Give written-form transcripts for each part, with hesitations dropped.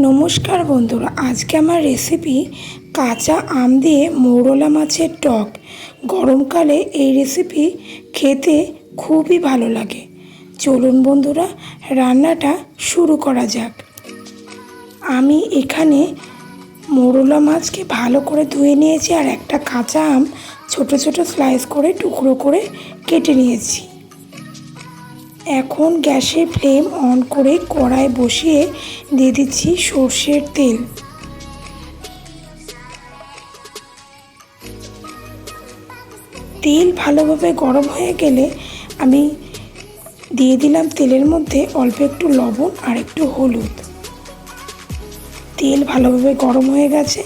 নমস্কার বন্ধুরা, আজকে আমার রেসিপি কাঁচা আম দিয়ে মৌরলা মাছের টক। গরমকালে এই রেসিপি খেতে খুবই ভালো লাগে। চলুন বন্ধুরা, রান্নাটা শুরু করা যাক। আমি এখানে মৌরলা মাছকে ভালো করে ধুয়ে নিয়েছি আর একটা কাঁচা আম ছোট ছোট স্লাইস করে টুকরো করে কেটে নিয়েছি। এখন গ্যাসের ফ্লেম অন করে কড়াই বসিয়ে দিয়ে দিচ্ছি সর্ষের তেল। তেল ভালোভাবে গরম হয়ে গেলে আমি দিয়ে দিলাম তেলের মধ্যে অল্প একটু লবণ আর একটু হলুদ। তেল ভালোভাবে গরম হয়ে গেছে।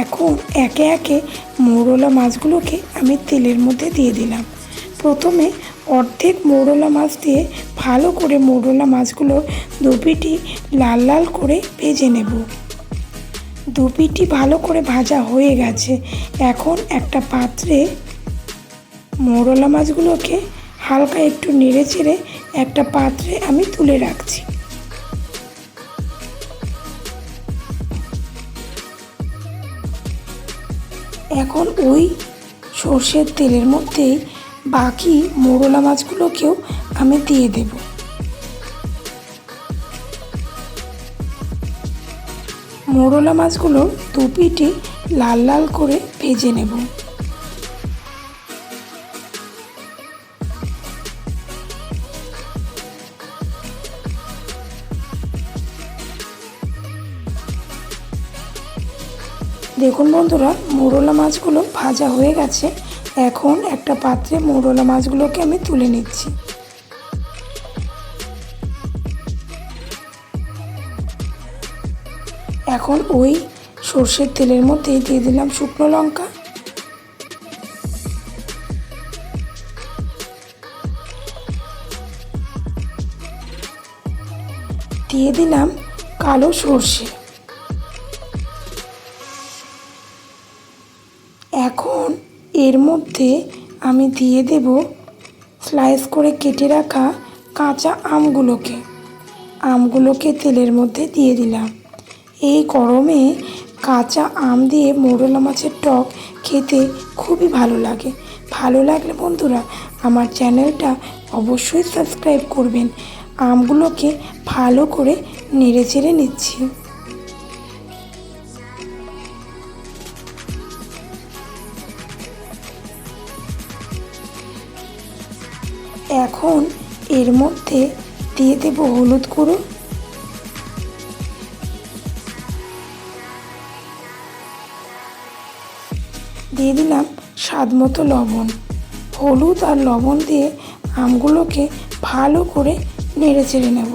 এখন একে একে মৌরলা মাছগুলোকে আমি তেলের মধ্যে দিয়ে দিলাম। প্রথমে অর্ধেক মৌরলা মাছ দিয়ে ভালো করে মৌরলা মাছগুলোর দুপিটি লাল লাল করে ভেজে নেব। দুপিটি ভালো করে ভাজা হয়ে গেছে। এখন একটা পাত্রে মৌরলা মাছগুলোকে হালকা একটু নেড়ে চেড়ে একটা পাত্রে আমি তুলে রাখছি। এখন ওই সর্ষের তেলের মধ্যেই বাকি মৌরলা মাছগুলোকেও আমি দিয়ে দেব। মৌরলা মাছগুলো দুপিটি লাল লাল করে ভেজে নেব। দেখুন বন্ধুরা, মৌরলা মাছগুলো ভাজা হয়ে গেছে। এখন একটা পাত্রে মৌরলা মাছগুলোকে আমি তুলে নিচ্ছি। এখন ওই সর্ষের তেলের মধ্যে দিয়ে দিলাম শুকনো লঙ্কা, দিয়ে দিলাম কালো সর্ষে। এখন এর মধ্যে আমি দিয়ে দেব স্লাইস করে কেটে রাখা কাঁচা আমগুলোকে তেলের মধ্যে দিয়ে দিলাম। এই গরমে কাঁচা আম দিয়ে মৌরলা মাছের টক খেতে খুবই ভালো লাগে। ভালো লাগলে বন্ধুরা আমার চ্যানেলটা অবশ্যই সাবস্ক্রাইব করবেন। আমগুলোকে ভালো করে নেড়ে চেড়ে নিচ্ছি। এখন এর মধ্যে দিয়ে দেব হলুদ গুঁড়ো, দিয়ে দিলাম স্বাদ মতো লবণ। হলুদ আর লবণ দিয়ে আমগুলোকে ভালো করে নেড়ে চেড়ে নেব।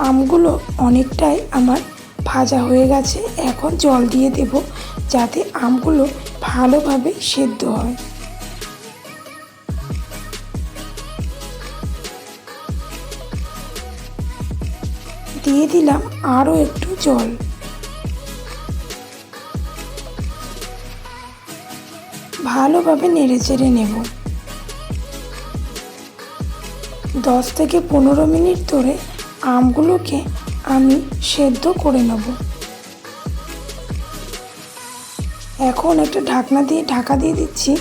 আমগুলো অনেকটাই আমার ভাজা হয়ে গেছে। এখন জল দিয়ে দেব যাতে আমগুলো ভালোভাবে সেদ্ধ হয়। দিয়ে দিলাম আরও একটু জল। ভালোভাবে নেড়ে চেড়ে নেব। 10 থেকে 15 মিনিট ধরে আমগুলোকে আমি সেদ্ধ করে নেব। এখন একটা ঢাকনা দিয়ে ঢাকা দিয়ে দিচ্ছি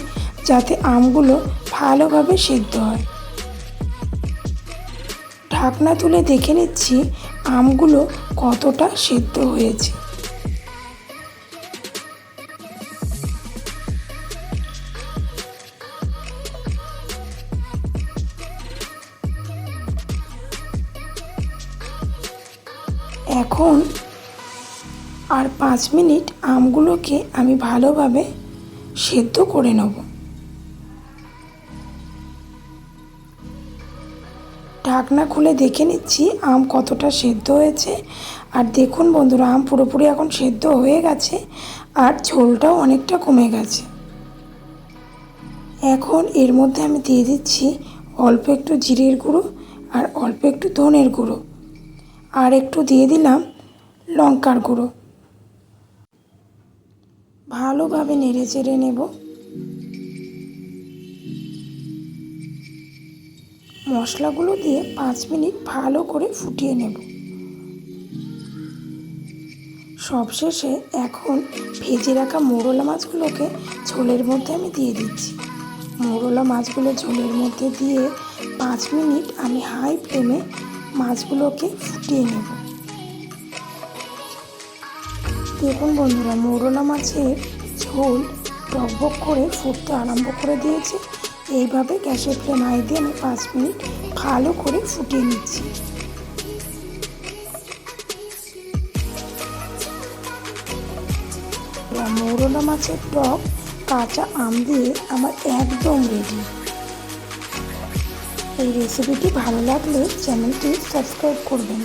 যাতে আমগুলো ভালোভাবে সেদ্ধ হয়। ঢাকনা তুলে দেখে নিচ্ছি আমগুলো কতটা সেদ্ধ হয়েছে। এখন আর 5 মিনিট আমগুলোকে আমি ভালোভাবে সেদ্ধ করে নেব। ঢাকনা খুলে দেখে নিচ্ছি আম কতটা সেদ্ধ হয়েছে। আর দেখুন বন্ধুরা, আম পুরোপুরি এখন সেদ্ধ হয়ে গেছে আর ঝোলটাও অনেকটা কমে গেছে। এখন এর মধ্যে আমি দিয়ে দিচ্ছি অল্প একটু জিরের গুঁড়ো আর অল্প একটু ধনের গুঁড়ো, আর একটু দিয়ে দিলাম লঙ্কার গুঁড়ো। ভালোভাবে নেড়ে চেড়ে নেব। মশলাগুলো দিয়ে 5 মিনিট ভালো করে ফুটিয়ে নেব। সবশেষে এখন ভেজে রাখা মৌরলা মাছগুলোকে ঝোলের মধ্যে আমি দিয়ে দিচ্ছি। মৌরলা মাছগুলো ঝোলের মধ্যে দিয়ে 5 মিনিট আমি হাই ফ্লেমে মাছগুলোকে ফুটিয়ে নেব। দেখুন বন্ধুরা, মৌরলা মাছের ঝোল টকবক করে ফুটতে আরম্ভ করে দিয়েছে। এইভাবে গ্যাসের ফ্লেম হাই দিয়ে আমি 5 মিনিট ভালো করে ফুটিয়ে নিচ্ছি। মৌরলা মাছের টক কাঁচা আম দিয়ে আমার একদম রেডি। এই রেসিপিটি ভালো লাগলে চ্যানেলটি সাবস্ক্রাইব করবেন।